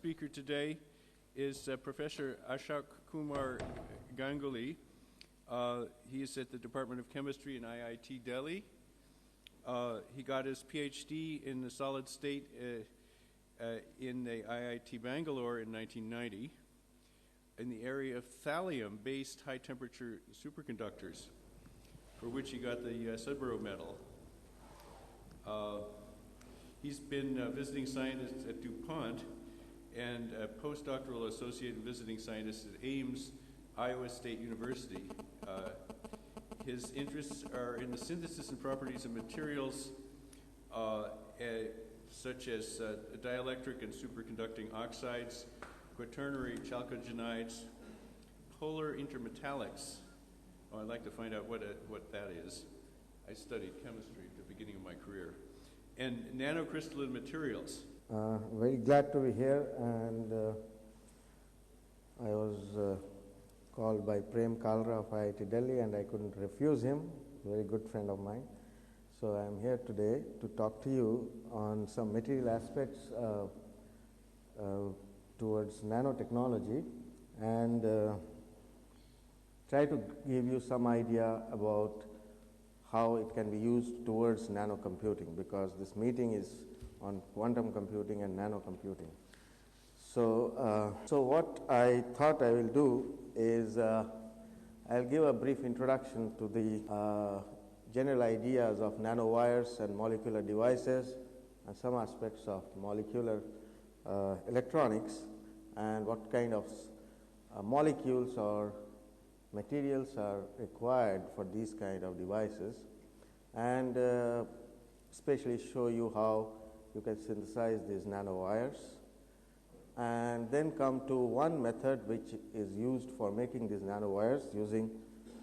speaker today is Professor Ashok Kumar Ganguli. He is at the Department of Chemistry in IIT Delhi. He got his PhD in the solid state in the IIT Bangalore in 1990 in the area of thallium-based high-temperature superconductors, for which he got the Sudbury Medal. He's been a visiting scientist at DuPont and a postdoctoral associate and visiting scientist at Ames, Iowa State University. His interests are in the synthesis and properties of materials such as dielectric and superconducting oxides, quaternary chalcogenides, polar intermetallics. Oh, I'd like to find out what that is. I studied chemistry at the beginning of my career. And nanocrystalline materials. Very glad to be here, and I was called by Prem Kalra of IIT Delhi, and I couldn't refuse him, a very good friend of mine. So I am here today to talk to you on some material aspects towards nanotechnology, and try to give you some idea about how it can be used towards nanocomputing, because this meeting is on quantum computing and nanocomputing. So, what I thought I will do is I'll give a brief introduction to the general ideas of nanowires and molecular devices and some aspects of molecular electronics and what kind of molecules or materials are required for these kind of devices, and especially show you how you can synthesize these nanowires, and then come to one method which is used for making these nanowires using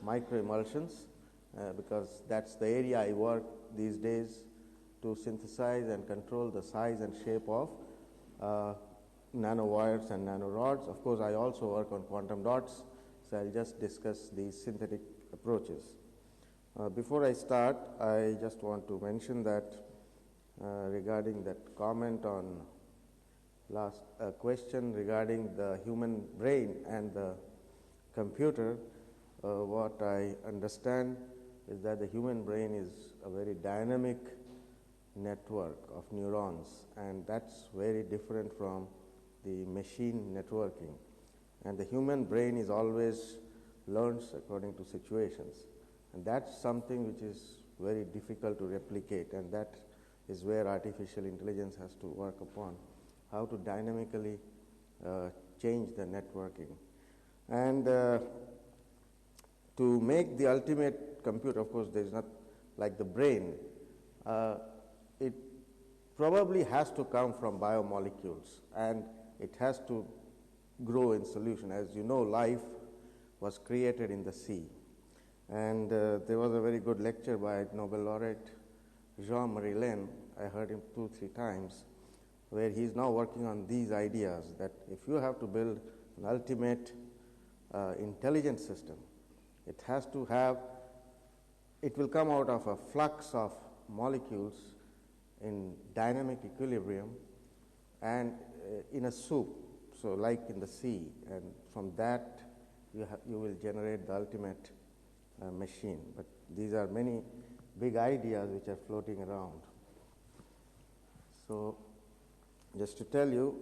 microemulsions, because that's the area I work these days to synthesize and control the size and shape of nanowires and nanorods. Of course, I also work on quantum dots, so I'll just discuss these synthetic approaches. Before I start, I just want to mention that regarding that comment on last question regarding the human brain and the computer, what I understand is that the human brain is a very dynamic network of neurons, and that's very different from the machine networking. And the human brain is always learns according to situations, and that's something which is very difficult to replicate, and that is where artificial intelligence has to work upon, how to dynamically change the networking. And to make the ultimate computer, of course, there is not like the brain, it probably has to come from biomolecules, and it has to grow in solution. As you know, life was created in the sea, and there was a very good lecture by Nobel laureate Jean-Marie Lehn. I heard him 2-3 times, where he is now working on these ideas that if you have to build an ultimate intelligent system, it has to have, it will come out of a flux of molecules in dynamic equilibrium and in a soup, so like in the sea, and from that you will generate the ultimate machine. But these are many big ideas which are floating around. So just to tell you,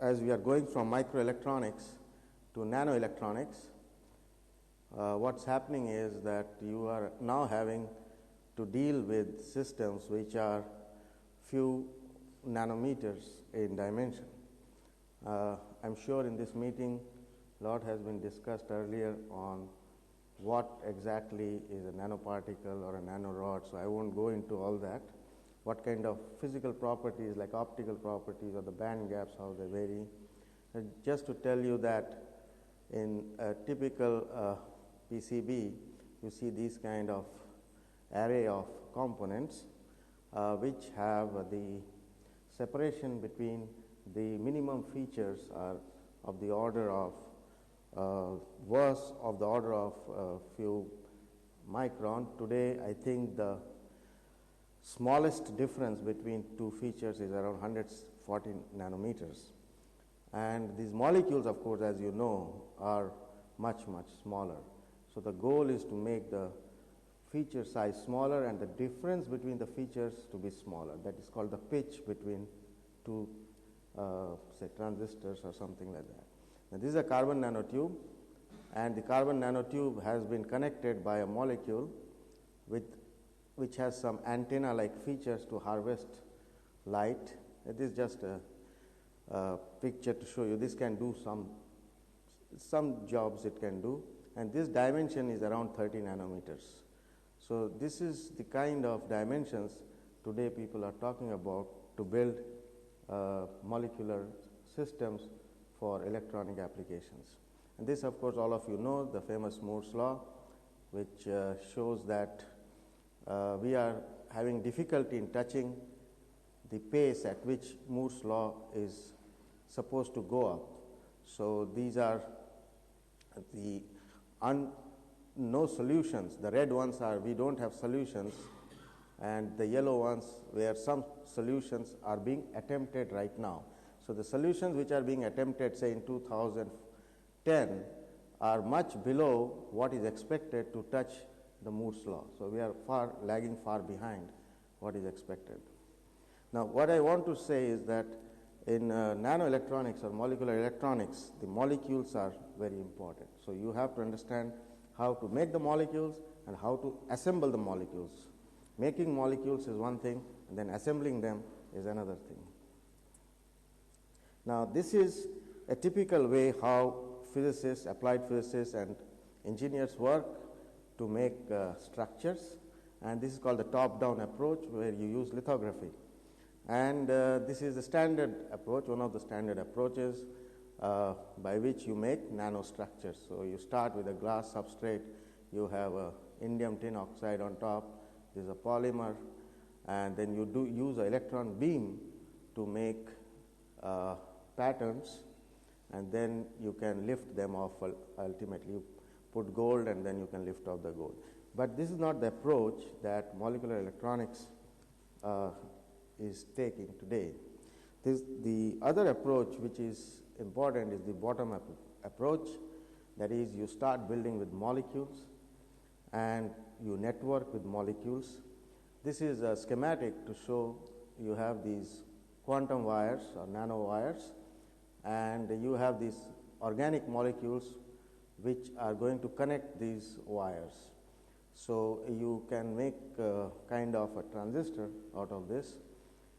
as we are going from microelectronics to nanoelectronics, what's happening is that you are now having to deal with systems which are few nanometers in dimension. I'm sure in this meeting a lot has been discussed earlier on what exactly is a nanoparticle or a nanorod, so I won't go into all that. What kind of physical properties like optical properties or the band gaps, how they vary. Just to tell you that in a typical PCB, you see these kind of array of components which have the separation between the minimum features are of the order of worse of the order of few micron. Today, I think the smallest difference between two features is around 140 nanometers. And these molecules, of course, as you know, are much, much smaller. So the goal is to make the feature size smaller and the difference between the features to be smaller. That is called the pitch between two, say, transistors or something like that. Now, this is a carbon nanotube, and the carbon nanotube has been connected by a molecule which has some antenna-like features to harvest light. It is just a picture to show you. This can do some jobs it can do, and this dimension is around 30 nanometers. So this is the kind of dimensions today people are talking about to build molecular systems for electronic applications. And this, of course, all of you know, the famous Moore's law, which shows that we are having difficulty in touching the pace at which Moore's law is supposed to go up. So these are the no solutions. The red ones are we don't have solutions, and the yellow ones where some solutions are being attempted right now. So the solutions which are being attempted, say in 2010, are much below what is expected to touch the Moore's law. So we are lagging far behind what is expected. Now, what I want to say is that in nanoelectronics or molecular electronics, the molecules are very important. So you have to understand how to make the molecules and how to assemble the molecules. Making molecules is one thing, and then assembling them is another thing. Now, this is a typical way how physicists, applied physicists, and engineers work to make structures, and this is called the top-down approach, where you use lithography. And this is the standard approach, one of the standard approaches by which you make nanostructures. So you start with a glass substrate, you have a indium tin oxide on top, this is a polymer, and then you use an electron beam to make patterns, and then you can lift them off ultimately. You put gold and then you can lift off the gold. But this is not the approach that molecular electronics is taking today. The other approach which is important is the bottom-up approach. That is, you start building with molecules and you network with molecules. This is a schematic to show you have these quantum wires or nanowires, and you have these organic molecules which are going to connect these wires. So you can make kind of a transistor out of this,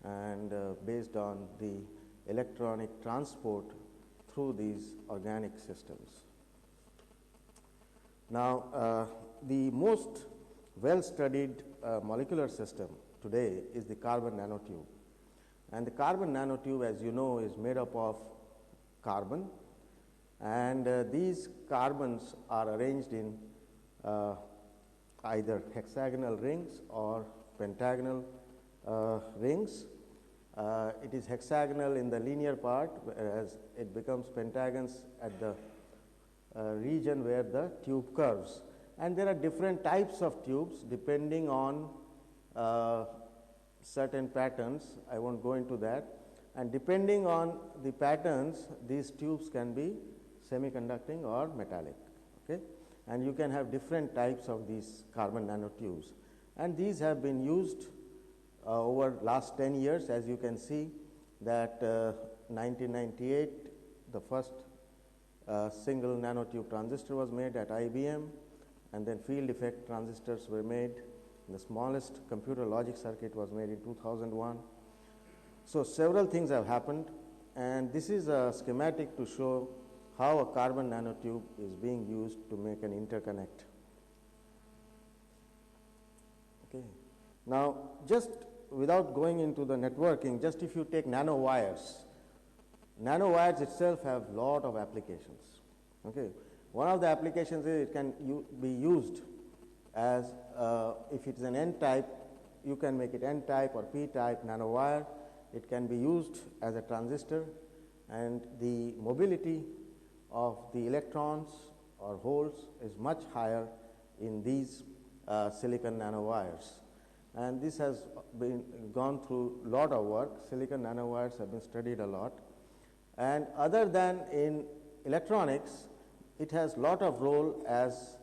and based on the electronic transport through these organic systems. Now, the most well-studied molecular system today is the carbon nanotube. And the carbon nanotube, as you know, is made up of carbon, and these carbons are arranged in either hexagonal rings or pentagonal rings. It is hexagonal in the linear part, whereas it becomes pentagons at the region where the tube curves. And there are different types of tubes depending on certain patterns. I won't go into that. And depending on the patterns, these tubes can be semiconducting or metallic. Okay? And you can have different types of these carbon nanotubes. And these have been used over last 10 years. As you can see that 1998, the first single nanotube transistor was made at IBM, and then field effect transistors were made. The smallest computer logic circuit was made in 2001. So several things have happened, and this is a schematic to show how a carbon nanotube is being used to make an interconnect. Okay. Now, just without going into the networking, just if you take nanowires, nanowires itself have a lot of applications. Okay. One of the applications is it can be used as, if it's an N-type, you can make it N-type or P-type nanowire. It can be used as a transistor, and the mobility of the electrons or holes is much higher in these silicon nanowires. And this has been gone through a lot of work. Silicon nanowires have been studied a lot. And other than in electronics, it has lot of role as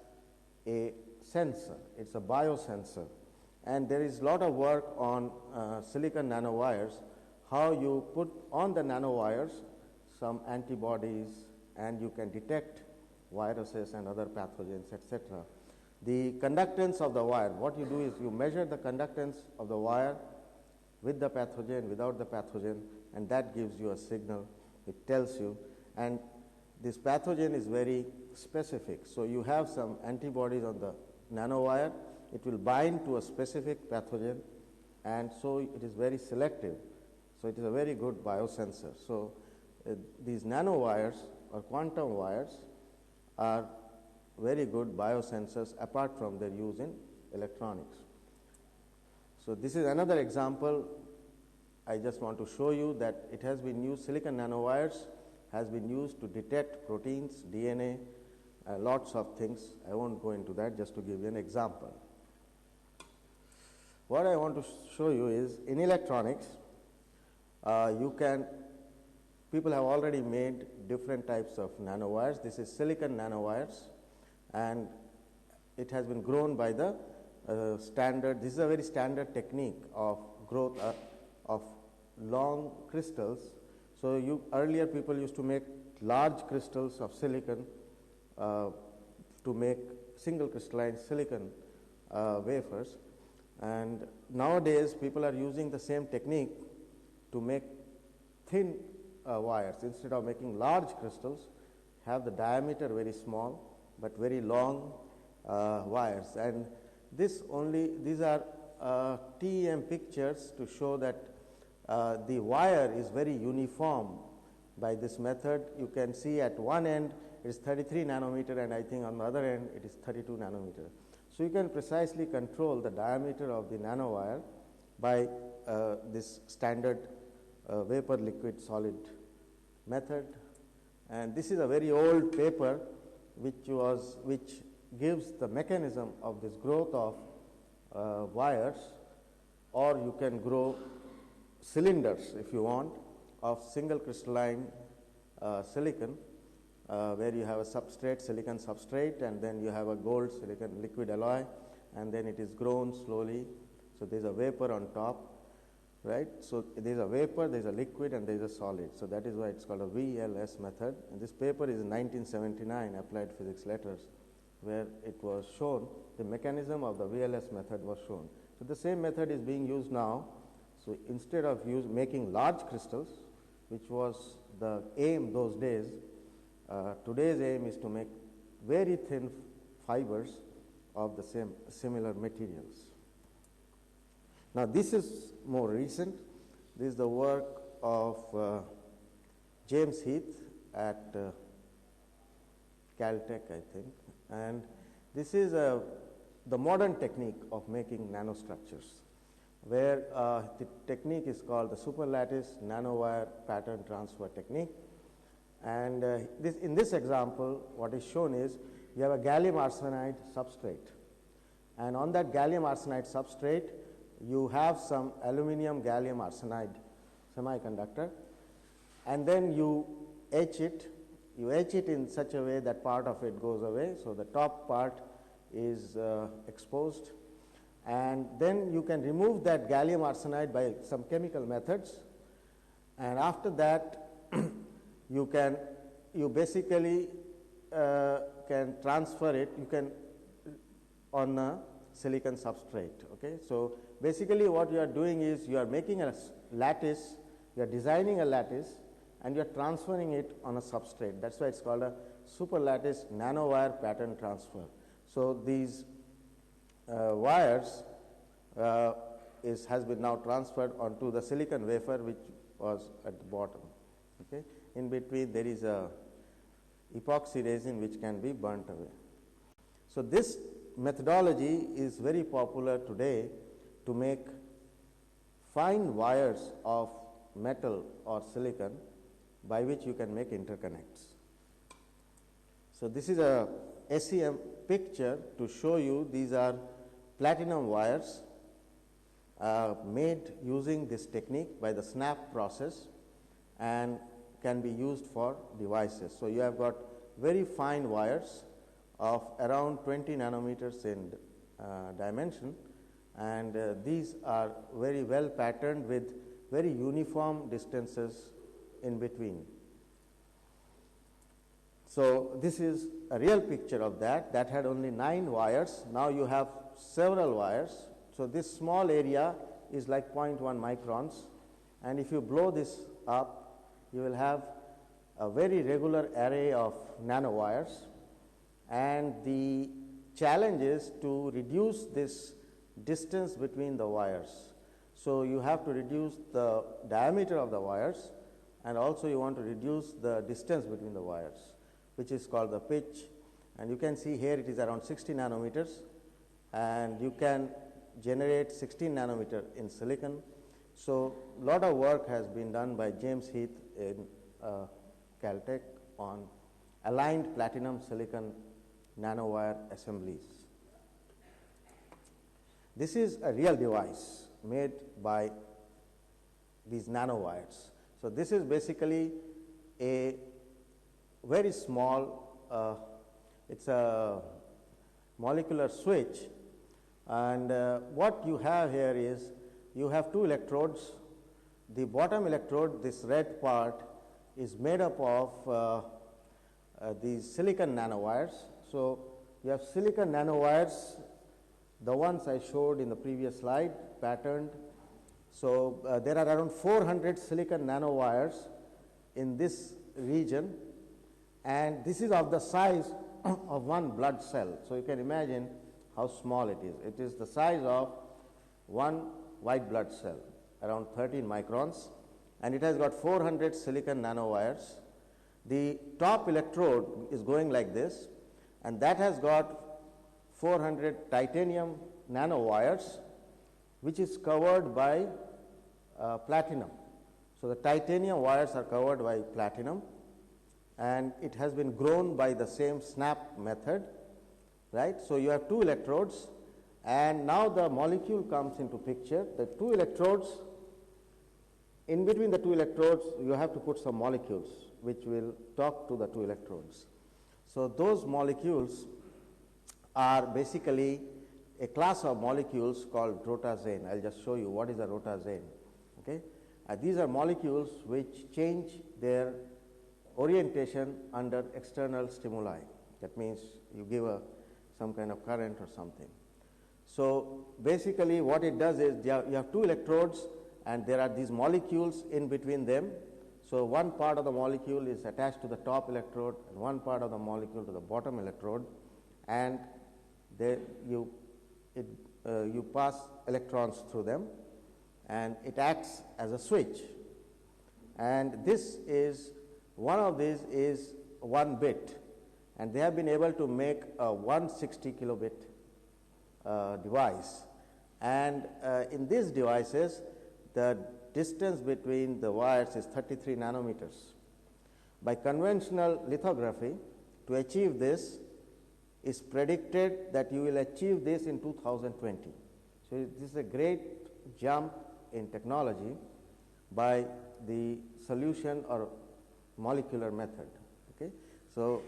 a sensor. It's a biosensor. And there is lot of work on silicon nanowires, how you put on the nanowires some antibodies and you can detect viruses and other pathogens, etc. The conductance of the wire, what you do is you measure the conductance of the wire with the pathogen, without the pathogen, and that gives you a signal. It tells you, and this pathogen is very specific. So you have some antibodies on the nanowire, it will bind to a specific pathogen, and so it is very selective. So it is a very good biosensor. So these nanowires or quantum wires are very good biosensors apart from their use in electronics. So this is another example. I just want to show you that it has been used, silicon nanowires has been used to detect proteins, DNA, lots of things. I won't go into that, just to give you an example. What I want to show you is in electronics, people have already made different types of nanowires. This is silicon nanowires, and it has been grown by the standard. This is a very standard technique of growth of long crystals. So earlier people used to make large crystals of silicon to make single crystalline silicon wafers, and nowadays people are using the same technique to make thin wires. Instead of making large crystals, have the diameter very small but very long wires. And these are TEM pictures to show that the wire is very uniform by this method. You can see at one end it is 33 nanometer, and I think on the other end it is 32 nanometer. So you can precisely control the diameter of the nanowire by this standard vapor liquid solid method. And this is a very old paper which gives the mechanism of this growth of wires, or you can grow cylinders if you want of single crystalline silicon, where you have a substrate, silicon substrate, and then you have a gold silicon liquid alloy, and then it is grown slowly. So there is a vapor on top, right? So there is a vapor, there is a liquid, and there is a solid. So that is why it's called a VLS method. And this paper is in 1979, Applied Physics Letters, where it was shown, the mechanism of the VLS method was shown. So the same method is being used now. So instead of making large crystals, which was the aim those days, today's aim is to make very thin fibers of the similar materials. Now this is more recent. This is the work of James Heath at Caltech, I think, and this is the modern technique of making nanostructures, where the technique is called the superlattice nanowire pattern transfer technique. And in this example, what is shown is you have a gallium arsenide substrate, and on that gallium arsenide substrate you have some aluminum gallium arsenide semiconductor, and then you etch it. You etch it in such a way that part of it goes away, so the top part is exposed, and then you can remove that gallium arsenide by some chemical methods, and after that you basically can transfer it, you can on a silicon substrate. Okay, so basically what you are doing is you are making a lattice, you are designing a lattice, and you are transferring it on a substrate. That's why it's called a superlattice nanowire pattern transfer. So these wires has been now transferred onto the silicon wafer, which was at the bottom. Okay, in between there is a epoxy resin which can be burnt away. So this methodology is very popular today to make fine wires of metal or silicon by which you can make interconnects. So this is a SEM picture to show you these are platinum wires made using this technique by the snap process, and can be used for devices. So you have got very fine wires of around 20 nanometers in dimension, and these are very well patterned with very uniform distances in between. So this is a real picture of that. That had only 9 wires. Now you have several wires. So this small area is like 0.1 microns, and if you blow this up, you will have a very regular array of nanowires, and the challenge is to reduce this distance between the wires. So you have to reduce the diameter of the wires, and also you want to reduce the distance between the wires, which is called the pitch. And you can see here it is around 60 nanometers, and you can generate 16 nanometer in silicon. So a lot of work has been done by James Heath in Caltech on aligned platinum silicon nanowire assemblies. This is a real device made by these nanowires. So this is basically a very small, it's a molecular switch, and what you have here is you have 2 electrodes. The bottom electrode, this red part, is made up of these silicon nanowires. So you have silicon nanowires, the ones I showed in the previous slide, patterned. So there are around 400 silicon nanowires in this region, and this is of the size of one blood cell. So you can imagine how small it is. It is the size of one white blood cell, around 13 microns, and it has got 400 silicon nanowires. The top electrode is going like this, and that has got 400 titanium nanowires, which is covered by platinum. So the titanium wires are covered by platinum, and it has been grown by the same snap method, right? So you have 2 electrodes, and now the molecule comes into picture. The 2 electrodes, in between the 2 electrodes, you have to put some molecules which will talk to the 2 electrodes. So those molecules are basically a class of molecules called rotazane. I'll just show you what is a rotazane. Okay? These are molecules which change their orientation under external stimuli. That means you give some kind of current or something. So basically what it does is you have 2 electrodes, and there are these molecules in between them. So one part of the molecule is attached to the top electrode, and one part of the molecule to the bottom electrode, and you pass electrons through them, and it acts as a switch. And this is, one of these is 1 bit, and they have been able to make a 160 kilobit device. And in these devices, the distance between the wires is 33 nanometers. By conventional lithography, to achieve this, is predicted that you will achieve this in 2020. So this is a great jump in technology by the solution or molecular method. Okay? So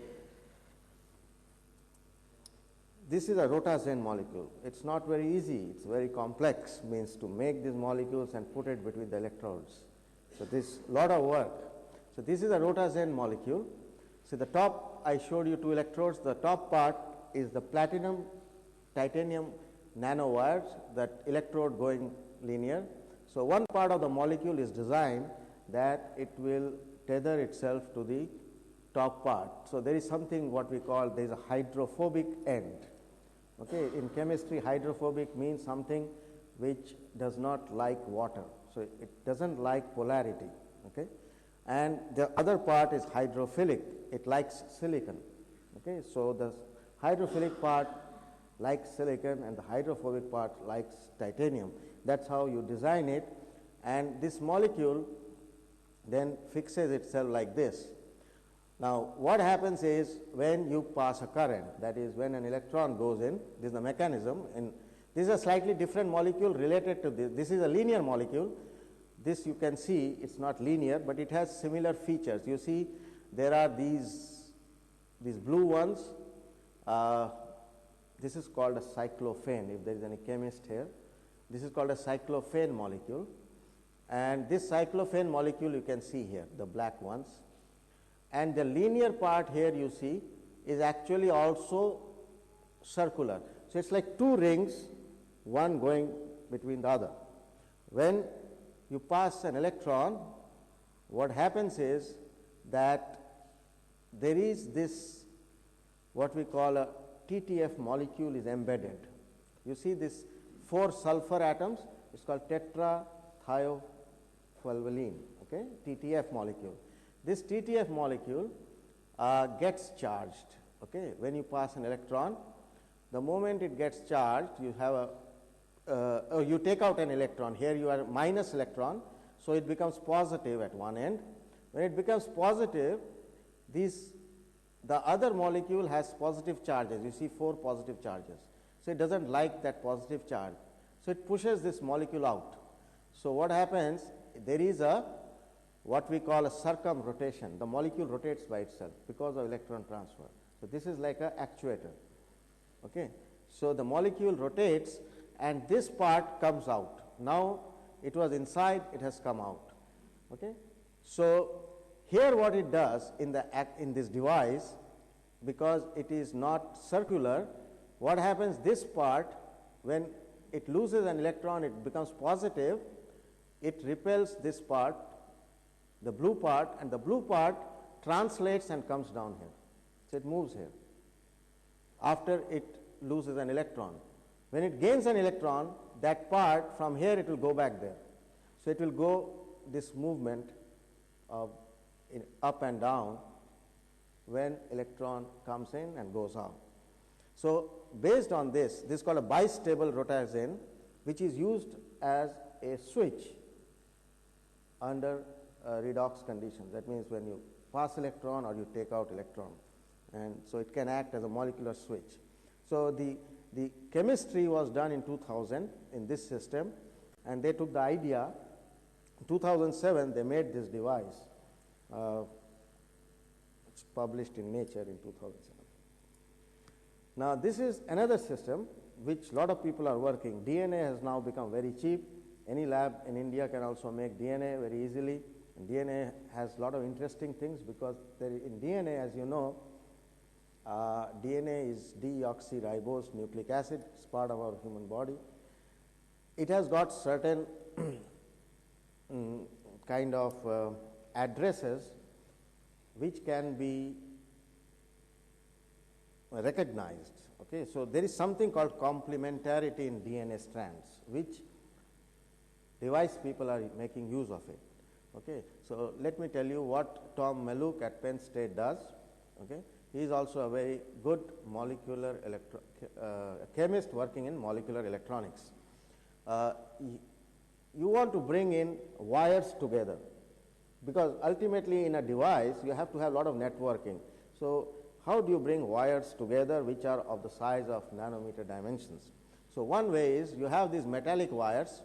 this is a rotazane molecule. It's not very easy. It's very complex, means to make these molecules and put it between the electrodes. So this lot of work. So this is a rotazane molecule. So the top, I showed you 2 electrodes. The top part is the platinum titanium nanowires, that electrode going linear. So one part of the molecule is designed that it will tether itself to the top part. So there is something what we call, there is a hydrophobic end. Okay, in chemistry, hydrophobic means something which does not like water. So it doesn't like polarity. Okay, and the other part is hydrophilic. It likes silicon. Okay, so the hydrophilic part likes silicon, and the hydrophobic part likes titanium. That's how you design it, and this molecule then fixes itself like this. Now, what happens is when you pass a current, that is when an electron goes in, this is the mechanism, and this is a slightly different molecule related to this. This is a linear molecule, This you can see it's not linear, but it has similar features. You see there are these blue ones. This is called a cyclophane, if there is any chemist here. This is called a cyclophane molecule. And this cyclophane molecule you can see here, the black ones. And the linear part here you see is actually also circular. So it's like two rings, one going between the other. When you pass an electron, what happens is that there is this, what we call a TTF molecule is embedded. You see this 4 sulfur atoms, it's called tetrathiophenylene, okay, TTF molecule. This TTF molecule gets charged, okay, when you pass an electron. The moment it gets charged, you have you take out an electron. Here you are minus electron, so it becomes positive at one end. When it becomes positive, the other molecule has positive charges. You see 4 positive charges. So it doesn't like that positive charge. So it pushes this molecule out. So what happens, there is what we call a circum rotation. The molecule rotates by itself because of electron transfer. So this is like an actuator. Okay. So the molecule rotates and this part comes out. Now it was inside, it has come out. Okay. So here what it does in this device, because it is not circular, what happens, this part, when it loses an electron, it becomes positive, it repels this part, the blue part, and the blue part translates and comes down here. So it moves here after it loses an electron. When it gains an electron, that part from here it will go back there. So it will go this movement of up and down when electron comes in and goes out. So based on this is called a bistable rotazine, which is used as a switch under redox conditions. That means when you pass electron or you take out electron, and so it can act as a molecular switch. So the chemistry was done in 2000 in this system, and they took the idea. In 2007 they made this device. It's published in Nature in 2007. Now this is another system which a lot of people are working. DNA has now become very cheap. Any lab in India can also make DNA very easily. And DNA has a lot of interesting things because in DNA, as you know, DNA is deoxyribose nucleic acid. It's part of our human body. It has got certain kind of addresses which can be recognized. Okay, so there is something called complementarity in DNA strands, which device people are making use of it. Okay, so let me tell you what Tom Maluk at Penn State does. Okay, he is also a very good molecular chemist working in molecular electronics. You want to bring in wires together, because ultimately in a device you have to have a lot of networking. So how do you bring wires together which are of the size of nanometer dimensions? So one way is you have these metallic wires.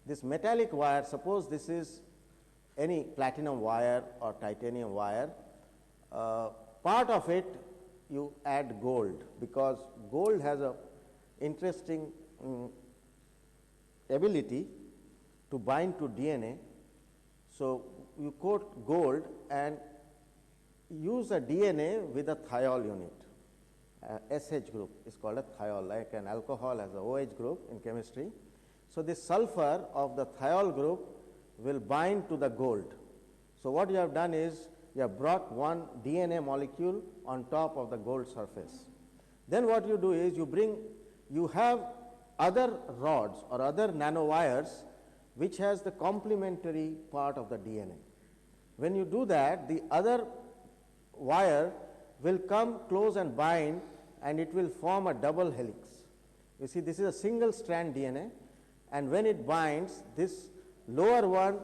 This metallic wire, suppose this is any platinum wire or titanium wire, part of it you add gold, because gold has a interesting ability to bind to DNA. So you coat gold and use a DNA with a thiol unit. SH group is called a thiol, like an alcohol has a OH group in chemistry. So this sulfur of the thiol group will bind to the gold. So what you have done is you have brought one DNA molecule on top of the gold surface. Then what you do is you have other rods or other nanowires which has the complementary part of the DNA. When you do that, the other wire will come close and bind, and it will form a double helix. You see, this is a single strand DNA, and when it binds, this lower one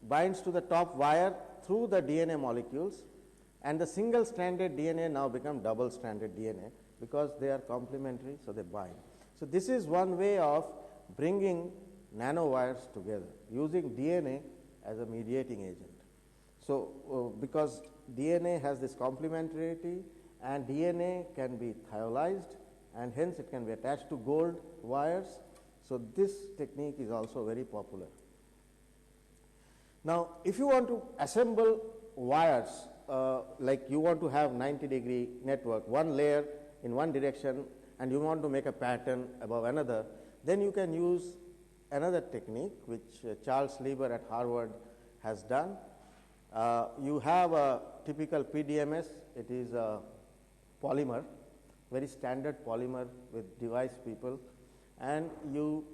binds to the top wire through the DNA molecules, and the single stranded DNA now become double stranded DNA because they are complementary, so they bind. So this is one way of bringing nanowires together using DNA as a mediating agent. So, because DNA has this complementarity and DNA can be thiolized and hence it can be attached to gold wires. So, this technique is also very popular. Now, if you want to assemble wires like you want to have 90-degree network, one layer in one direction and you want to make a pattern above another, then you can use another technique which Charles Lieber at Harvard has done. You have a typical PDMS, it is a polymer, very standard polymer with device people, and you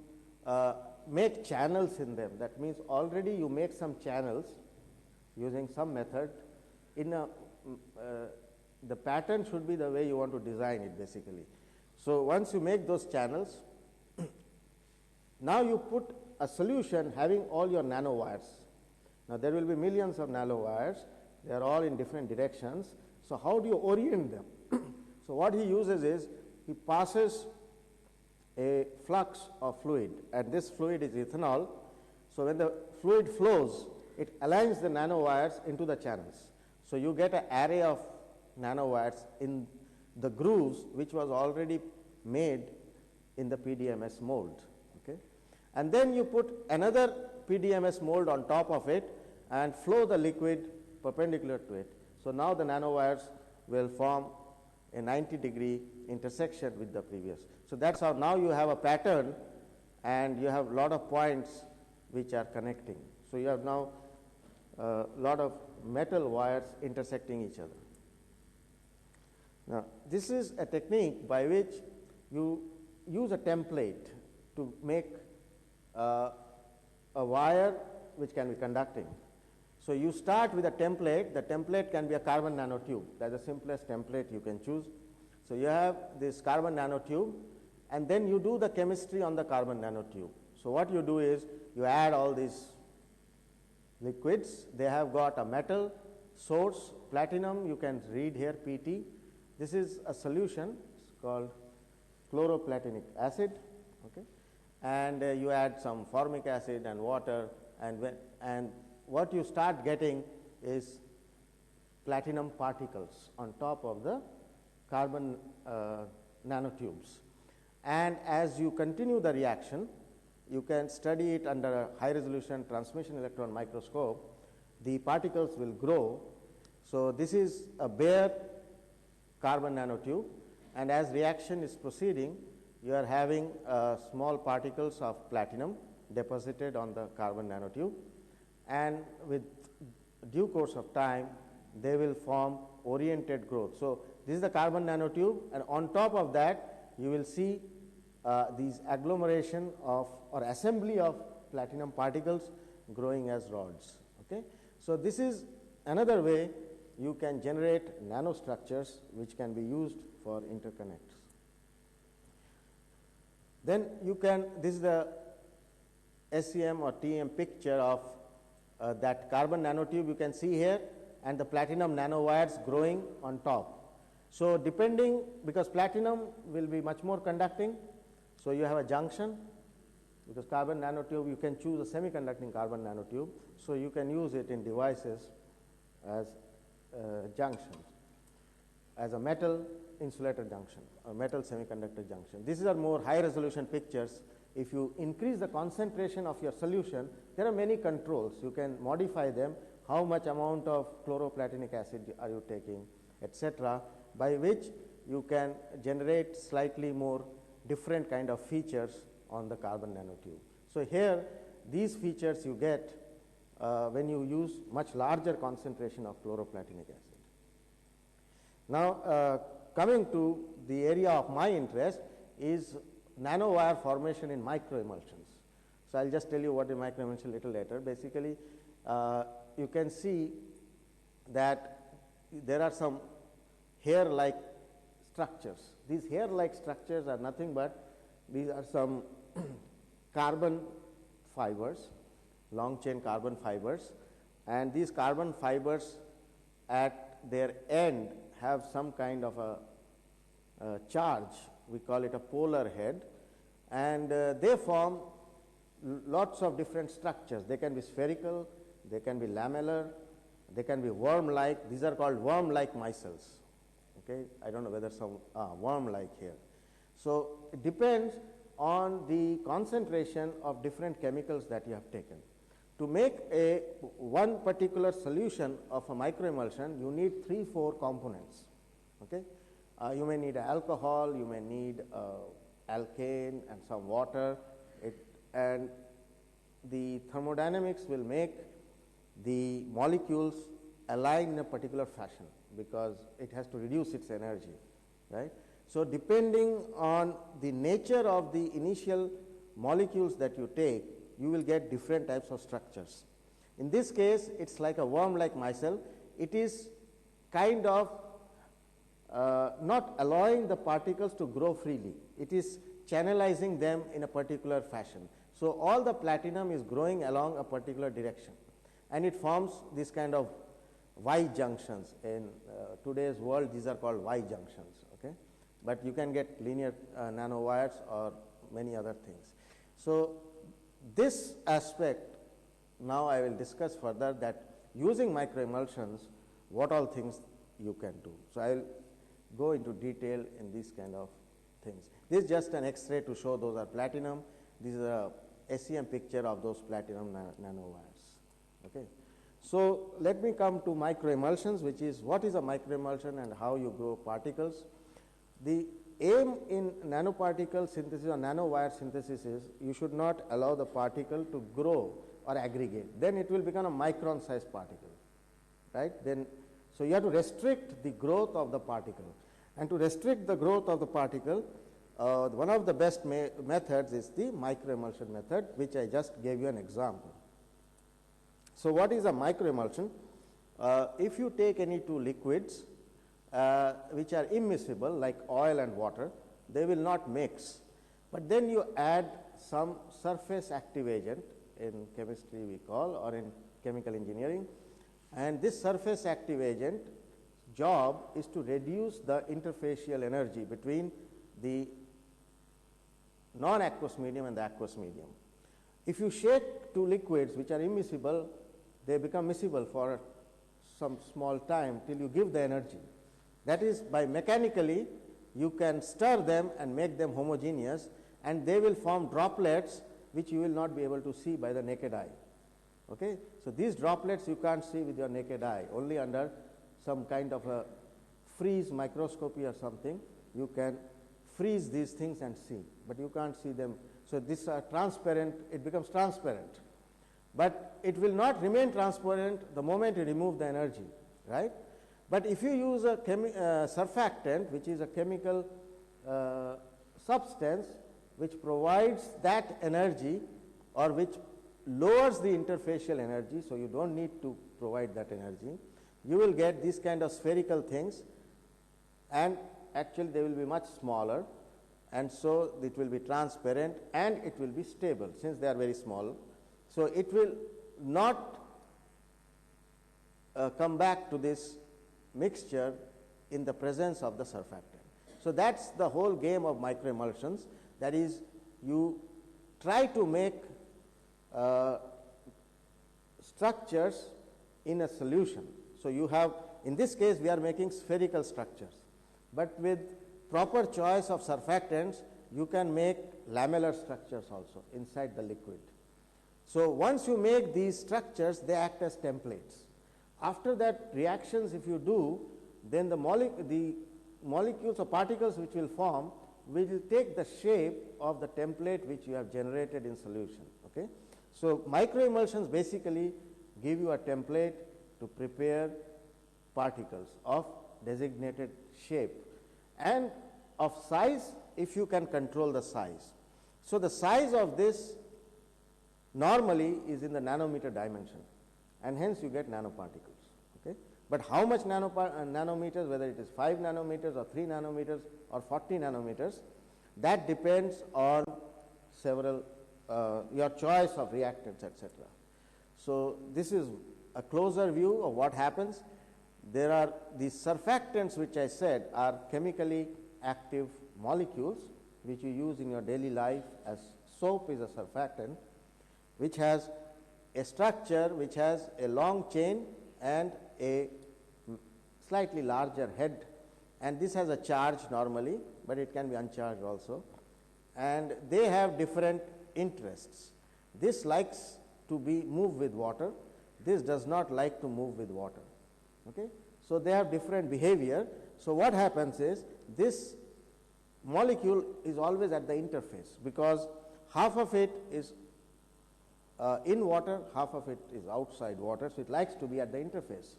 make channels in them. That means already you make some channels using some method in a the pattern should be the way you want to design it basically. So, once you make those channels, now you put a solution having all your nanowires. Now, there will be millions of nanowires, they are all in different directions. So, how do you orient them? So, what he uses is he passes a flux of fluid and this fluid is ethanol. So, when the fluid flows, it aligns the nanowires into the channels. So, you get an array of nanowires in the grooves which was already made in the PDMS mold. Okay? And then you put another PDMS mold on top of it and flow the liquid perpendicular to it. So, now the nanowires will form a 90-degree intersection with the previous. So, that is how now you have a pattern and you have a lot of points which are connecting. So, you have now a lot of metal wires intersecting each other. Now, this is a technique by which you use a template to make a wire which can be conducting. So, you start with a template. The template can be a carbon nanotube. That is the simplest template you can choose. So, you have this carbon nanotube and then you do the chemistry on the carbon nanotube. So, what you do is you add all these liquids. They have got a metal source, platinum, you can read here PT. This is a solution, it's called chloroplatinic acid, okay? And you add some formic acid and water, and what you start getting is platinum particles on top of the carbon nanotubes. And as you continue the reaction, you can study it under a high resolution transmission electron microscope. The particles will grow. So, this is a bare carbon nanotube, and as reaction is proceeding, you are having small particles of platinum deposited on the carbon nanotube, and with due course of time they will form oriented growth. So, this is the carbon nanotube, and on top of that you will see these agglomeration of or assembly of platinum particles growing as rods. Okay? So, this is another way you can generate nanostructures which can be used for interconnects. Then you can, this is the SEM or TEM picture of that carbon nanotube you can see here, and the platinum nanowires growing on top. So, depending, because platinum will be much more conducting, so you have a junction, because carbon nanotube you can choose a semiconducting carbon nanotube. So, you can use it in devices as junctions, as a metal insulator junction or metal semiconductor junction. These are more high resolution pictures. If you increase the concentration of your solution, there are many controls. You can modify them, how much amount of chloroplatinic acid are you taking, etc., by which you can generate slightly more different kind of features on the carbon nanotube. So, here these features you get when you use much larger concentration of chloroplatinic acid. Now, coming to the area of my interest is nanowire formation in microemulsions. So, I will just tell you what is microemulsion a little later. Basically, you can see that there are some hair-like structures. These hair-like structures are nothing but these are some carbon fibers, long chain carbon fibers, and these carbon fibers at their end have some kind of a charge, we call it a polar head, and they form lots of different structures. They can be spherical, they can be lamellar, they can be worm-like. These are called worm-like micelles. Okay? I don't know whether some worm-like here. So it depends on the concentration of different chemicals that you have taken. To make one particular solution of a microemulsion, you need 3-4 components. Okay? You may need alcohol, you may need alkane and some water, and the thermodynamics will make the molecules align in a particular fashion because it has to reduce its energy, right? So depending on the nature of the initial molecules that you take, you will get different types of structures. In this case, it's like a worm-like micelle. It is kind of not allowing the particles to grow freely. It is channelizing them in a particular fashion. So all the platinum is growing along a particular direction, and it forms this kind of Y junctions. In today's world, these are called Y junctions. Okay? But you can get linear nanowires or many other things. So this aspect, now I will discuss further, that using microemulsions, what all things you can do. So I will go into detail in these kind of things. This is just an X-ray to show those are platinum. This is a SEM picture of those platinum nanowires. Okay. So let me come to microemulsions, which is what is a microemulsion and how you grow particles. The aim in nanoparticle synthesis or nanowire synthesis is you should not allow the particle to grow or aggregate. Then it will become a micron sized particle, right? Then, so you have to restrict the growth of the particle. And to restrict the growth of the particle, one of the best methods is the microemulsion method, which I just gave you an example. So what is a microemulsion? If you take any two liquids which are immiscible, like oil and water, they will not mix. But then you add some surface active agent, in chemistry we call, or in chemical engineering, and this surface active agent job is to reduce the interfacial energy between the non-aqueous medium and the aqueous medium. If you shake two liquids which are immiscible, they become miscible for some small time till you give the energy. That is, by mechanically you can stir them and make them homogeneous, and they will form droplets which you will not be able to see by the naked eye. Okay? So these droplets you can't see with your naked eye, only under some kind of a freeze microscopy or something you can freeze these things and see, but you can't see them. So this are transparent, it becomes transparent, but it will not remain transparent the moment you remove the energy, right? But if you use a surfactant, which is a chemical substance which provides that energy or which lowers the interfacial energy, so you don't need to provide that energy, you will get these kind of spherical things, and actually they will be much smaller, and so it will be transparent and it will be stable since they are very small. So it will not come back to this mixture in the presence of the surfactant. So that's the whole game of microemulsions. That is, you try to make structures in a solution. So you have, in this case we are making spherical structures, but with proper choice of surfactants you can make lamellar structures also inside the liquid. So once you make these structures, they act as templates. After that reactions if you do, then the molecules or particles which will form will take the shape of the template which you have generated in solution. Okay? So microemulsions basically give you a template to prepare particles of designated shape and of size if you can control the size. So the size of this normally is in the nanometer dimension, and hence you get nanoparticles. Okay? But how much nanometers, whether it is 5 nanometers or 3 nanometers or 40 nanometers, that depends on several your choice of reactants, etc. So this is a closer view of what happens. There are these surfactants which I said are chemically active molecules which you use in your daily life, as soap is a surfactant. which has a structure which has a long chain and a slightly larger head, and this has a charge normally, but it can be uncharged also, and they have different interests. This likes to be move with water, this does not like to move with water. Okay? So, they have different behavior. So, what happens is this molecule is always at the interface, because half of it is in water, half of it is outside water. So, it likes to be at the interface,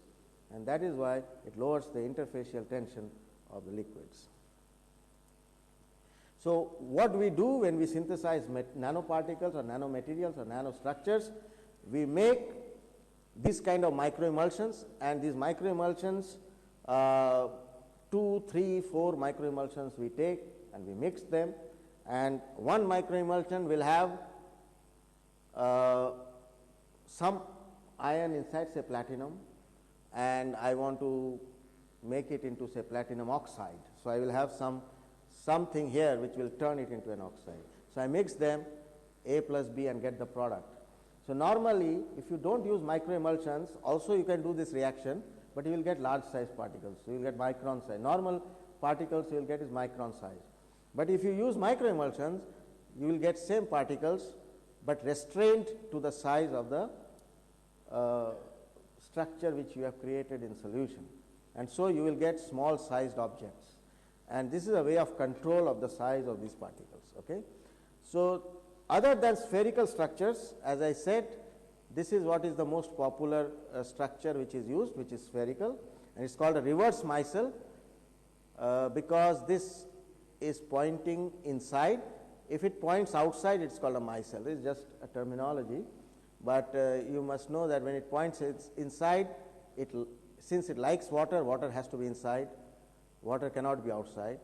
and that is why it lowers the interfacial tension of the liquids. So, what we do when we synthesize nanoparticles or nanomaterials or nanostructures, we make these kind of microemulsions, and these microemulsions 2, 3, 4 microemulsions we take and we mix them, and one microemulsion will have some ion inside, say platinum, and I want to make it into, say, platinum oxide. So, I will have something here which will turn it into an oxide. So, I mix them A plus B and get the product. So, normally if you do not use microemulsions, also you can do this reaction, but you will get large size particles. So, you will get micron size. Normal particles you will get is micron size. But if you use microemulsions, you will get same particles, but restrained to the size of the structure which you have created in solution. And so, you will get small sized objects, and this is a way of control of the size of these particles. Okay? So, other than spherical structures, as I said, this is what is the most popular structure which is used, which is spherical, and it is called a reverse micelle, because this is pointing inside. If it points outside, it is called a micelle. This is just a terminology, but you must know that when it points inside, since it likes water, water has to be inside, water cannot be outside.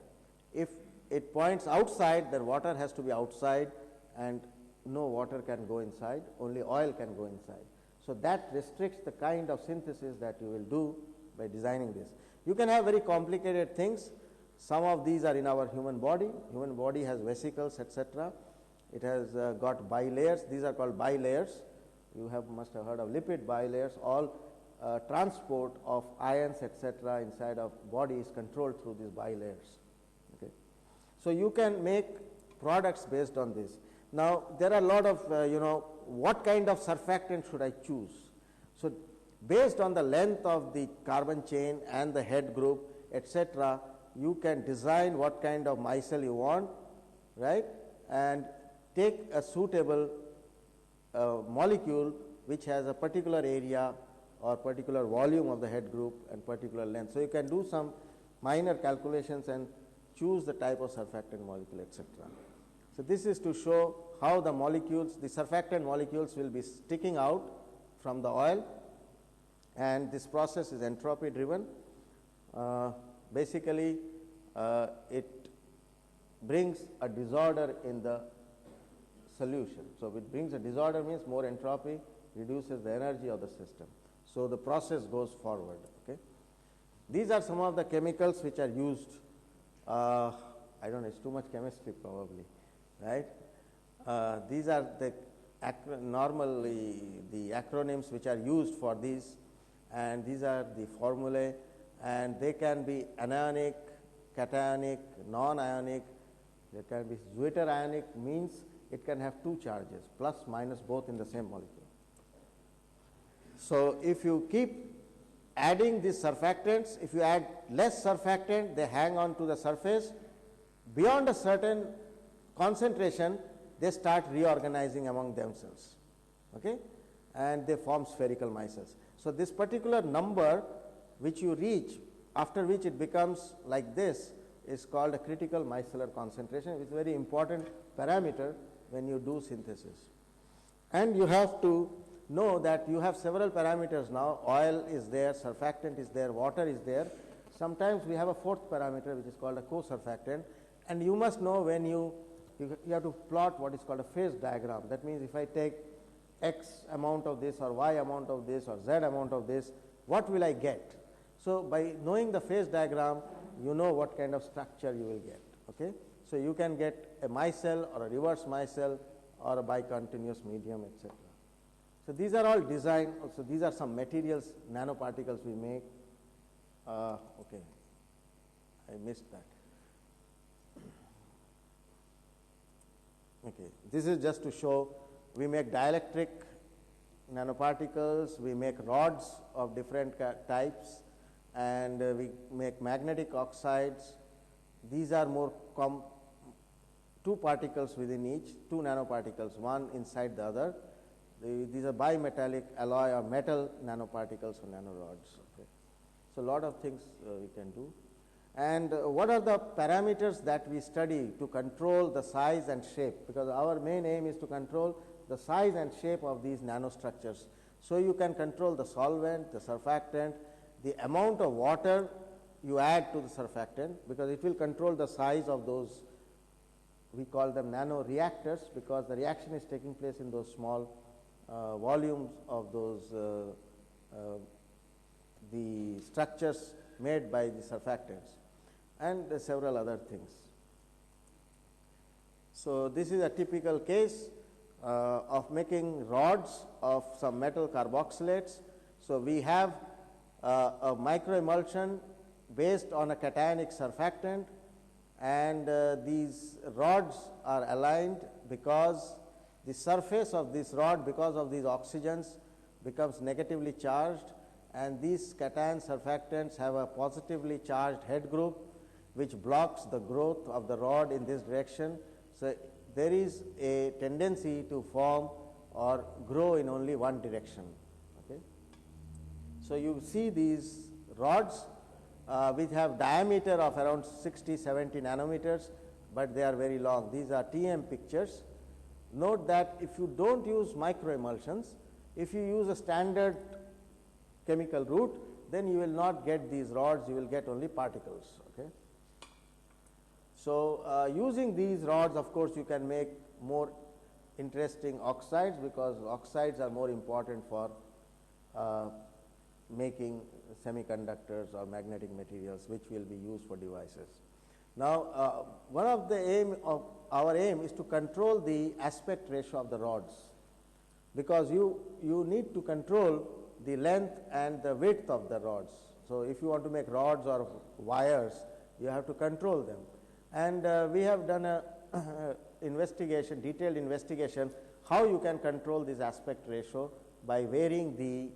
If it points outside, then water has to be outside, and no water can go inside, only oil can go inside. So, that restricts the kind of synthesis that you will do by designing this. You can have very complicated things. Some of these are in our human body. Human body has vesicles, etc. It has got bilayers. These are called bilayers. You must have heard of lipid bilayers. All transport of ions, etc. inside of body is controlled through these bilayers. Okay. So, you can make products based on this. Now, there are a lot of what kind of surfactant should I choose. So, based on the length of the carbon chain and the head group, etc., you can design what kind of micelle you want, right, and take a suitable molecule which has a particular area or particular volume of the head group and particular length. So, you can do some minor calculations and choose the type of surfactant molecule, etc. So, this is to show how the molecules, the surfactant molecules will be sticking out from the oil, and this process is entropy driven. Basically, it brings a disorder in the solution. So, it brings a disorder means more entropy, reduces the energy of the system. So, the process goes forward. Okay. These are some of the chemicals which are used. I don't know, it's too much chemistry probably, right. These are the normally the acronyms which are used for these, and these are the formulae, and they can be anionic, cationic, non-ionic. There can be zwitterionic, means it can have two charges, plus minus both in the same molecule. So, if you keep adding these surfactants, if you add less surfactant, they hang on to the surface. Beyond a certain concentration, they start reorganizing among themselves, okay, and they form spherical micelles. So, this particular number which you reach, after which it becomes like this, is called a critical micellar concentration. It is a very important parameter when you do synthesis. And you have to know that you have several parameters now. Oil is there, surfactant is there, water is there. Sometimes we have a fourth parameter which is called a co-surfactant, and you must know when you have to plot what is called a phase diagram. That means if I take X amount of this or Y amount of this or Z amount of this, what will I get? So, by knowing the phase diagram, you know what kind of structure you will get. Okay? So, you can get a micelle or a reverse micelle or a bicontinuous medium, etc. So these are all design. So these are some materials, nanoparticles we make. Okay, I missed that. Okay, this is just to show we make dielectric nanoparticles, we make rods of different types, and we make magnetic oxides. These are more two particles within each, two nanoparticles, one inside the other. These are bimetallic alloy or metal nanoparticles or nanorods. Okay. So, a lot of things we can do. And what are the parameters that we study to control the size and shape? Because our main aim is to control the size and shape of these nanostructures. So, you can control the solvent, the surfactant, the amount of water you add to the surfactant, because it will control the size of those. We call them nano reactors, because the reaction is taking place in those small volumes of those the structures made by the surfactants, and several other things. So, this is a typical case of making rods of some metal carboxylates. So, we have a microemulsion based on a cationic surfactant, and these rods are aligned because the surface of this rod, because of these oxygens, becomes negatively charged, and these cation surfactants have a positively charged head group which blocks the growth of the rod in this direction. So, there is a tendency to form or grow in only one direction. Okay. So, you see these rods which have diameter of around 60-70 nanometers, but they are very long. These are TM pictures. Note that if you do not use microemulsions, if you use a standard chemical route, then you will not get these rods, you will get only particles. Okay. So, using these rods, of course, you can make more interesting oxides, because oxides are more important for making semiconductors or magnetic materials, which will be used for devices. Now, one of the aim of our aim is to control the aspect ratio of the rods, because you need to control the length and the width of the rods. So, if you want to make rods or wires, you have to control them. And we have done a investigation, detailed investigation, how you can control this aspect ratio by varying the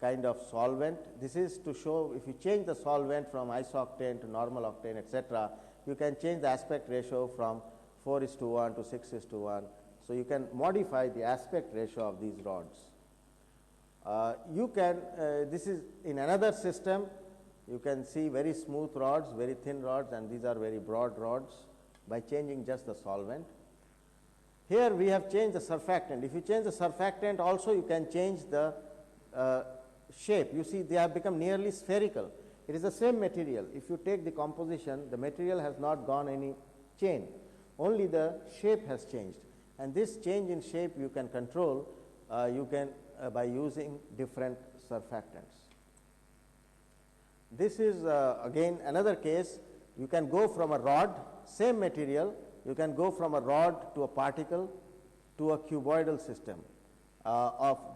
kind of solvent. This is to show if you change the solvent from isooctane to normal octane, etc., you can change the aspect ratio from 4:1 to 6:1. So, you can modify the aspect ratio of these rods. You can, this is in another system, you can see very smooth rods, very thin rods, and these are very broad rods by changing just the solvent. Here we have changed the surfactant. If you change the surfactant also, you can change the shape. You see they have become nearly spherical. It is the same material. If you take the composition, the material has not gone any change, only the shape has changed, and this change in shape you can control by using different surfactants. This is again another case. You can go from a rod, same material, you can go from a rod to a particle to a cuboidal system.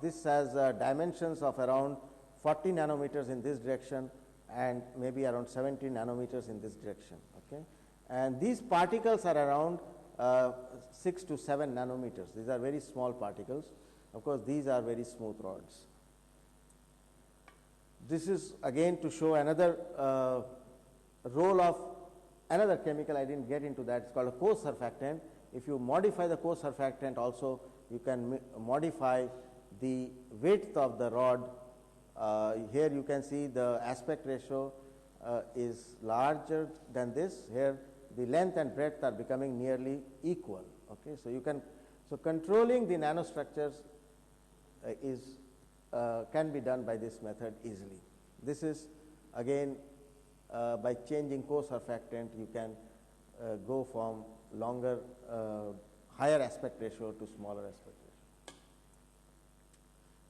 This has dimensions of around 40 nanometers in this direction and maybe around 70 nanometers in this direction. Okay? And these particles are around 6 to 7 nanometers. These are very small particles. Of course, these are very smooth rods. This is again to show another role of another chemical. I did not get into that. It is called a coarse surfactant. If you modify the coarse surfactant also, you can modify the width of the rod. Here you can see the aspect ratio is larger than this. Here the length and breadth are becoming nearly equal. Okay, so you can controlling the nanostructures can be done by this method easily. This is again by changing coarse surfactant, you can go from longer, higher aspect ratio to smaller aspect ratio.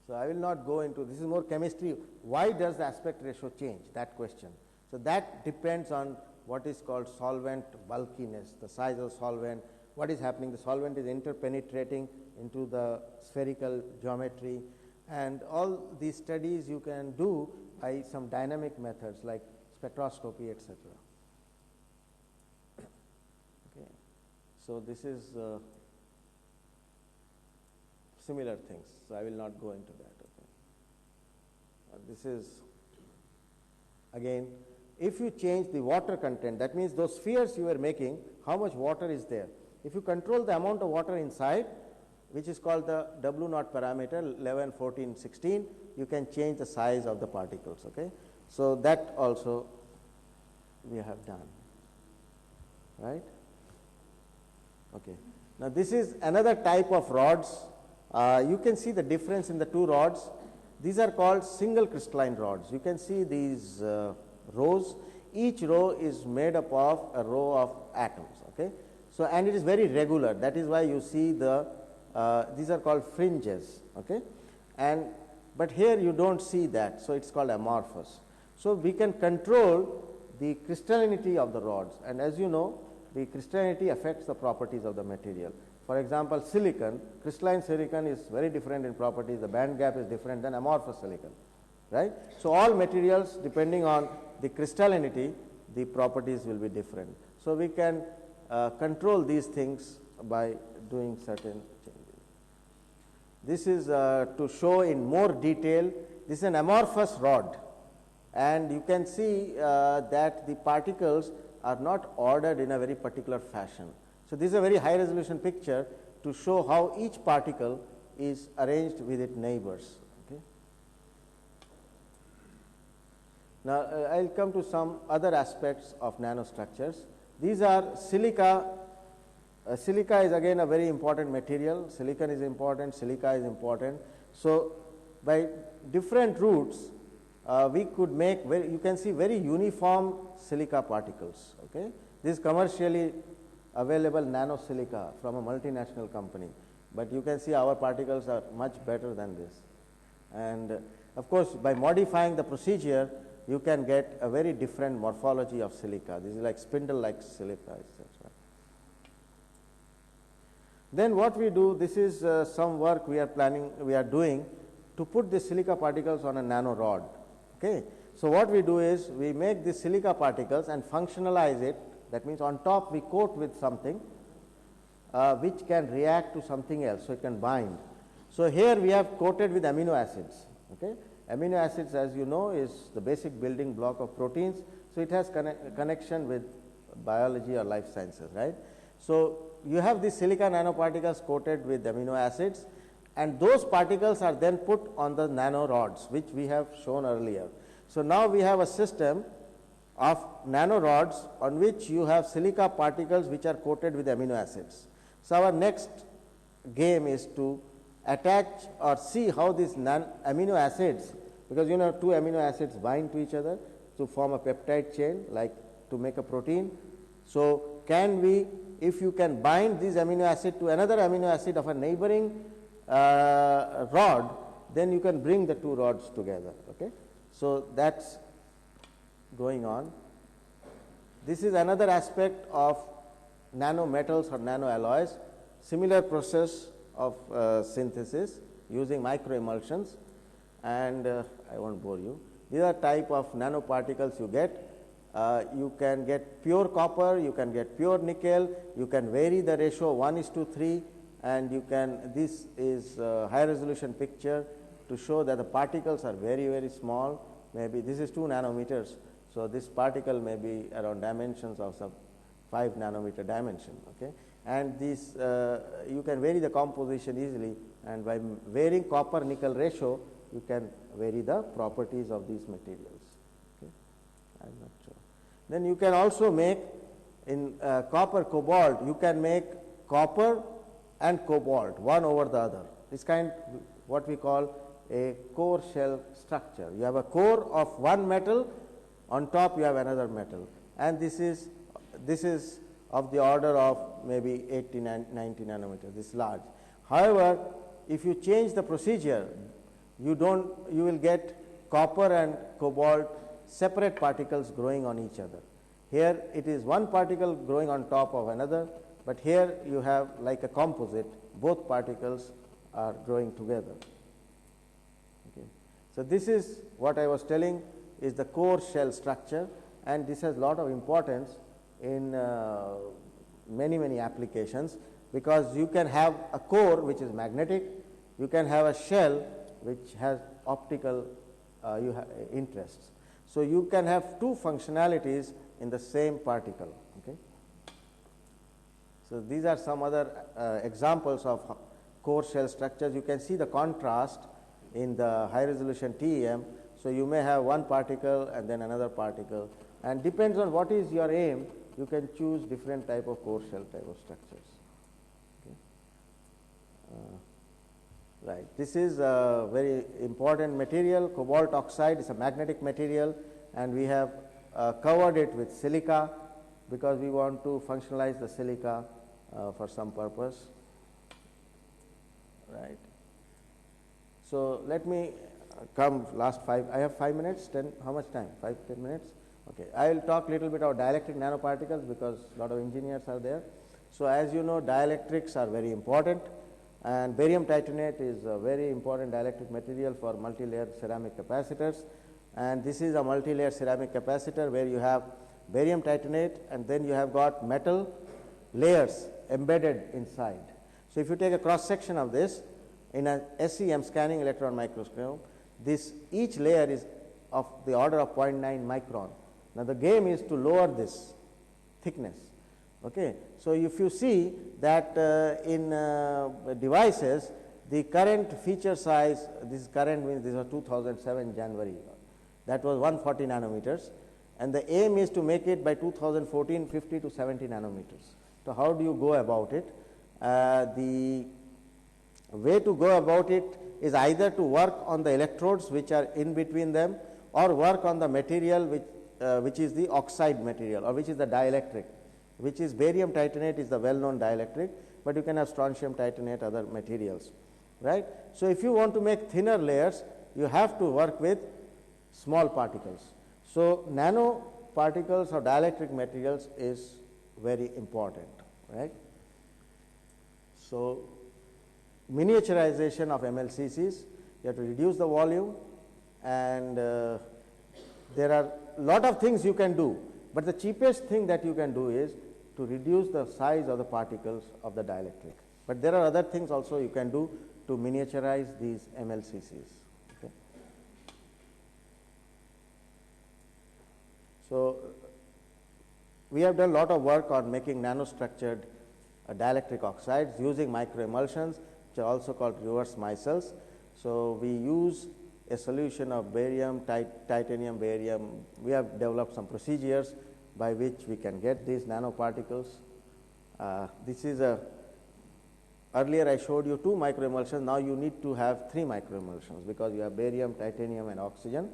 So, I will not go into this is more chemistry. Why does the aspect ratio change? That question. So, that depends on what is called solvent bulkiness, the size of solvent, what is happening. The solvent is interpenetrating into the spherical geometry, and all these studies you can do by some dynamic methods like spectroscopy, etc. Okay. So this is similar things, so I will not go into that. Okay. This is again, if you change the water content, that means those spheres you are making, how much water is there. If you control the amount of water inside, which is called the W naught parameter, 11, 14, 16, you can change the size of the particles. Okay? So that also we have done, right? Okay. Now this is another type of rods. You can see the difference in the two rods. These are called single crystalline rods. You can see these rows. Each row is made up of a row of atoms. Okay? So, and it is very regular. That is why you see the these are called fringes. Okay? But here you don't see that. So, it is called amorphous. So, we can control the crystallinity of the rods, and as you know, the crystallinity affects the properties of the material. For example, silicon, crystalline silicon is very different in properties. The band gap is different than amorphous silicon, right? So, all materials, depending on the crystallinity, the properties will be different. So, we can control these things by doing certain changes. This is to show in more detail. This is an amorphous rod, and you can see that the particles are not ordered in a very particular fashion. So, this is a very high resolution picture to show how each particle is arranged with its neighbors. Okay. Now, I will come to some other aspects of nanostructures. These are silica. Silica is again a very important material. Silicon is important, silica is important. So, by different routes, we could make you can see very uniform silica particles. Okay. This is commercially available nano silica from a multinational company, but you can see our particles are much better than this. And of course, by modifying the procedure, you can get a very different morphology of silica. This is like spindle like silica, etc. Then what we do, this is some work we are doing to put the silica particles on a nano rod. Okay. So, what we do is we make the silica particles and functionalize it. That means on top we coat with something which can react to something else, so it can bind. So, here we have coated with amino acids. Okay. Amino acids, as you know, is the basic building block of proteins. So, it has connection with biology or life sciences, right. So, you have these silica nanoparticles coated with amino acids, and those particles are then put on the nano rods, which we have shown earlier. So, now we have a system of nanorods on which you have silica particles which are coated with amino acids. So, our next game is to attach or see how these amino acids, because you know two amino acids bind to each other to form a peptide chain like to make a protein. So, can we, if you can bind this amino acid to another amino acid of a neighboring rod, then you can bring the two rods together. Okay. So, that is going on. This is another aspect of nanometals or nanoalloys, similar process of synthesis using microemulsions, and I will not bore you. These are type of nanoparticles you get. You can get pure copper, you can get pure nickel, you can vary the ratio 1:3, and you can, this is a high resolution picture to show that the particles are very, very small. Maybe this is 2 nanometers. So, this particle may be around dimensions of some 5 nanometer dimension. Okay. And this you can vary the composition easily, and by varying copper nickel ratio, you can vary the properties of these materials. Okay. I am not sure. Then you can also make in copper cobalt, you can make copper and cobalt one over the other. This kind what we call a core shell structure. You have a core of one metal, on top you have another metal, and this is of the order of maybe 80, 90 nanometers, this is large. However, if you change the procedure, you will get copper and cobalt separate particles growing on each other. Here it is one particle growing on top of another, But here you have like a composite, both particles are growing together. Okay. So this is what I was telling is the core shell structure, and this has lot of importance in many applications, because you can have a core which is magnetic, you can have a shell which has optical interests. So you can have two functionalities in the same particle. Okay. So these are some other examples of core shell structures. You can see the contrast in the high resolution TEM. So you may have one particle and then another particle, and depends on what is your aim, you can choose different type of core shell type of structures. Okay. Right. This is a very important material. Cobalt oxide is a magnetic material, and we have covered it with silica because we want to functionalize the silica for some purpose. Right. So let me come last 5. I have 5 minutes. 10. How much time? 5-10 minutes. Okay. I will talk little bit about dielectric nanoparticles because a lot of engineers are there. So as you know, dielectrics are very important, and barium titanate is a very important dielectric material for multi-layer ceramic capacitors. And this is a multi-layer ceramic capacitor where you have barium titanate and then you have got metal layers embedded inside. So if you take a cross section of this in a SEM, scanning electron microscope, this each layer is of the order of 0.9 micron. Now the game is to lower this thickness. Okay. So if you see that in devices, the current feature size, this current means this was 2007 January, that was 140 nanometers, and the aim is to make it by 2014 50 to 70 nanometers. So how do you go about it? The way to go about it is either to work on the electrodes which are in between them, or work on the material which is the oxide material, or which is the dielectric, which is barium titanate is the well known dielectric, but you can have strontium titanate, other materials, right. So if you want to make thinner layers, you have to work with small particles. So nano particles or dielectric materials is very important, right. So miniaturization of MLCCs, you have to reduce the volume, and there are lot of things you can do, but the cheapest thing that you can do is to reduce the size of the particles of the dielectric. But there are other things also you can do to miniaturize these MLCCs. Okay. So we have done a lot of work on making nanostructured dielectric oxides using microemulsions, which are also called reverse micelles. So we use a solution of barium, titanium, barium. We have developed some procedures by which we can get these nanoparticles. This is earlier I showed you 2 microemulsions, now you need to have 3 microemulsions because you have barium, titanium and oxygen.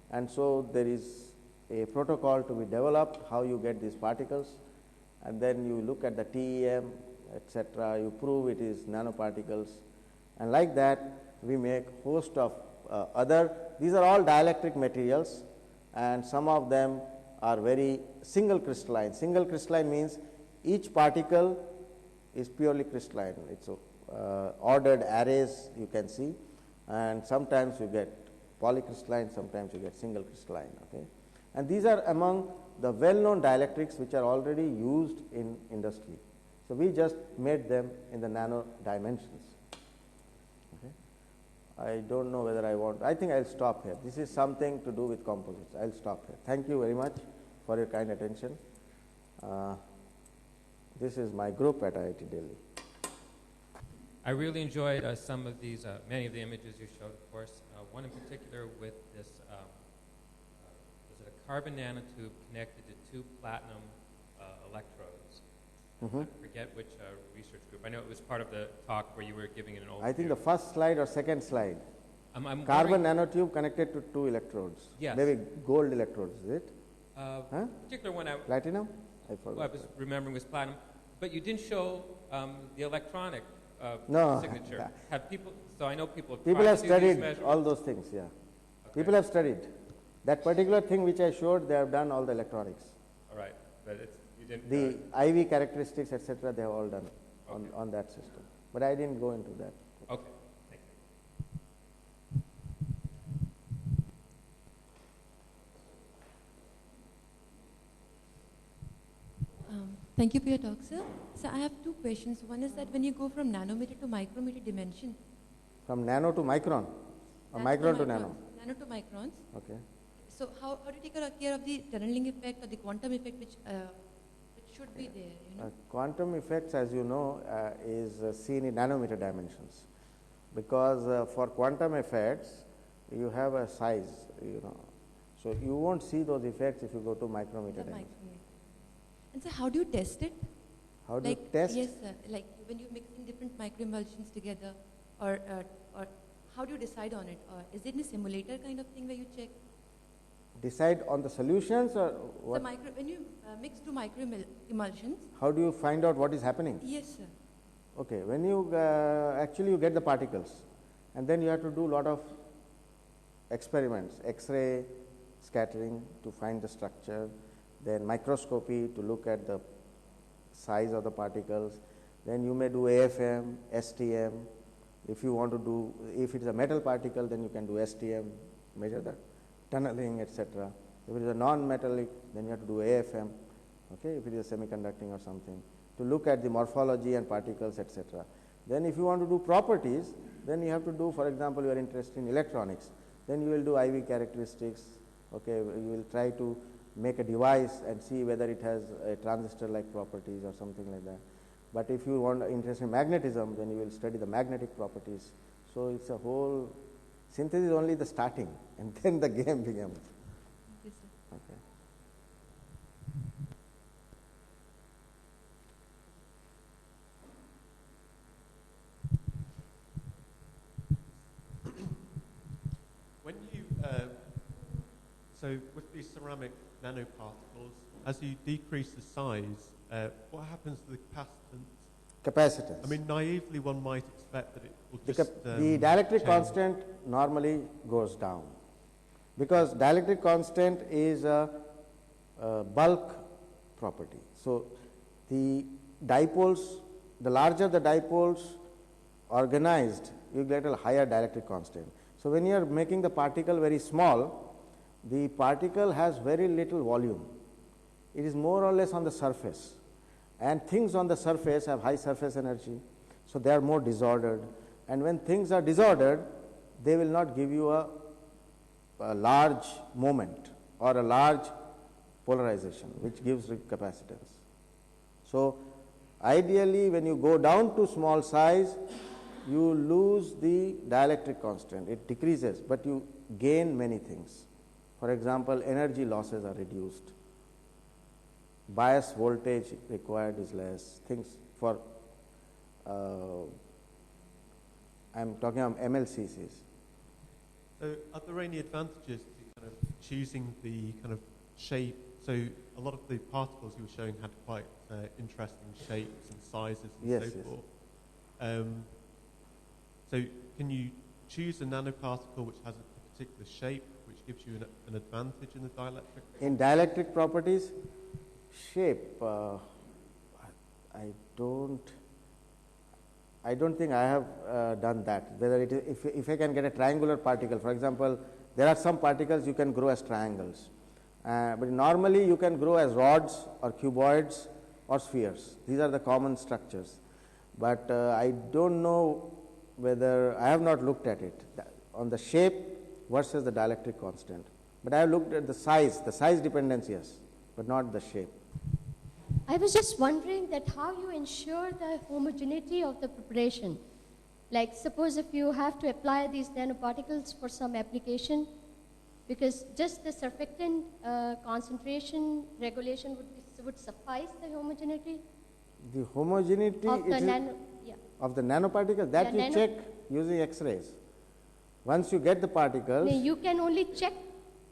And so there is a protocol to be developed how you get these particles, and then you look at the TEM, etc. You prove it is nanoparticles, and like that we make host of other. These are all dielectric materials, and some of them are very single crystalline. Single crystalline means each particle is purely crystalline. It's ordered arrays you can see, and sometimes you get polycrystalline, sometimes you get single crystalline. Okay. And these are among the well-known dielectrics which are already used in industry. So we just made them in the nano dimensions. Okay. I don't know whether I think I'll stop here. This is something to do with composites. I'll stop here. Thank you very much for your kind attention. This is my group at IIT Delhi. I really enjoyed some of these, many of the images you showed, of course. One in particular with this, was it a carbon nanotube connected to 2 platinum electrodes? Mm-hmm. I forget which research group. I know it was part of the talk where you were giving it an overview. I think the first slide or second slide. Carbon nanotube connected to 2 electrodes. Yes. Maybe gold electrodes, is it? Particular one Platinum? I forgot. I was remembering was platinum. But you didn't show the electronic No. signature. Have people, so I know people Have to do studied these all those things, yeah. Okay. People have studied. That particular thing which I showed, they have done all the electronics. All right. But it's, you didn't The go- IV characteristics, etc., they have all done on that system. But I didn't go into that. Okay. Thank you. Thank you for your talk, sir. So I have two questions. One is that when you go from nanometer to micrometer dimension, From nano to micron, or micron to nano. nano to microns. Okay. So how do you take care of the tunneling effect or the quantum effect which should be there? You know? Quantum effects, as you know, is seen in nanometer dimensions, because for quantum effects, you have a size, so you won't see those effects if you go to micrometer dimension. And so how do you test it? How do you test? Yes, sir. Like when you're mixing different microemulsions together, or how do you decide on it? Or is it in a simulator kind of thing where you check? Decide on the solutions, or what? When you mix two microemulsions. How do you find out what is happening? Yes, sir. Okay, when you actually you get the particles, and then you have to do a lot of experiments, X-ray scattering to find the structure, then microscopy to look at the size of the particles, then you may do AFM, STM. If you want to do, if it is a metal particle, then you can do STM, measure the tunneling, etc. If it is a non-metallic, then you have to do AFM, okay, if it is a semiconducting or something, to look at the morphology and particles, etc. Then if you want to do properties, then you have to do, for example, you are interested in electronics, then you will do IV characteristics, okay, you will try to make a device and see whether it has a transistor-like properties or something like that. But if you want interest in magnetism, then you will study the magnetic properties. So it's a whole synthesis is only the starting, and then the game begins. Yes, sir. Okay. When you, so with these ceramic nanoparticles, as you decrease the size, what happens to the capacitance? Capacitance. I mean, naively, one might expect that it will The, just the dielectric change. constant normally goes down, because dielectric constant is a bulk property. So the dipoles, the larger the dipoles organized, you get a higher dielectric constant. So when you are making the particle very small, the particle has very little volume. It is more or less on the surface, and things on the surface have high surface energy, so they are more disordered. And when things are disordered, they will not give you a large moment or a large polarization, which gives capacitance. So ideally, when you go down to small size, you lose the dielectric constant, it decreases, but you gain many things. For example, energy losses are reduced, bias voltage required is less, things for, I am talking of MLCCs. So are there any advantages to kind of choosing the kind of shape? So a lot of the particles you were showing had quite interesting shapes and sizes and Yes, so yes. forth. So can you choose a nanoparticle which has a particular shape which gives you an advantage in the dielectric? In dielectric properties, shape, I don't think I have done that. Whether it is, if I can get a triangular particle, for example, there are some particles you can grow as triangles, but normally you can grow as rods or cuboids or spheres. These are the common structures, but I don't know whether, I have not looked at it on the shape versus the dielectric constant, but I have looked at the size dependence, yes, but not the shape. I was just wondering that how you ensure the homogeneity of the preparation. Like suppose if you have to apply these nanoparticles for some application, because just the surfactant concentration regulation would suffice the homogeneity The homogeneity of the it is nano, yeah. of the nanoparticle, that Yeah, you check using X-rays. Once you get the particles, Now, you can only check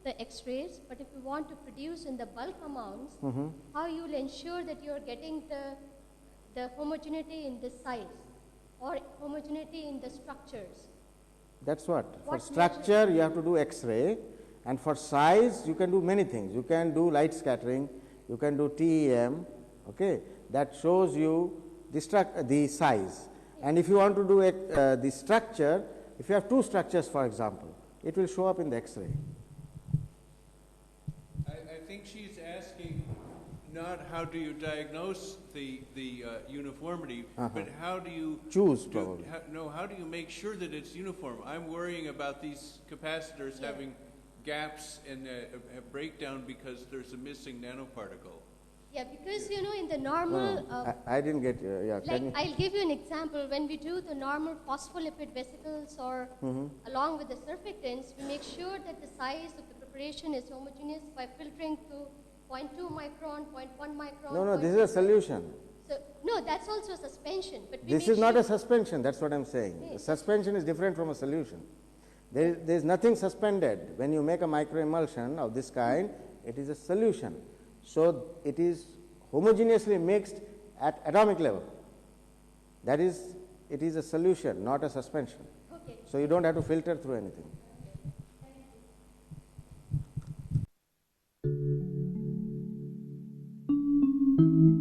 the X-rays, but if you want to produce in the bulk amounts, how you will ensure that you are getting the homogeneity in the size or homogeneity in the structures? that's what. For What structure, you have to do X-ray, and for size, you can do many things. You can do light scattering, you can do TEM, Okay, that shows you the size. And if you want to do the structure, if you have two structures, for example, it will show up in the X-ray. I think she's asking not how do you diagnose the uniformity, but how do you choose probably. How do you make sure that it's uniform? I'm worrying about these capacitors having gaps and a breakdown because there's a missing nanoparticle. Yeah, because you know in the normal, I didn't get you. Yeah, like I'll give you an example. When we do the normal phospholipid vesicles or along with the surfactants, we make sure that the size of the preparation is homogeneous by filtering to 0.2 micron, 0.1 micron. No, this is a solution. So, no, that's also a suspension. But This is not a suspension, that's what I'm saying. A suspension is different from a solution. There is nothing suspended. When you make a microemulsion of this kind, it is a solution. So, it is homogeneously mixed at atomic level. That is, it is a solution, not a suspension. Okay. So, you don't have to filter through anything. Thank you.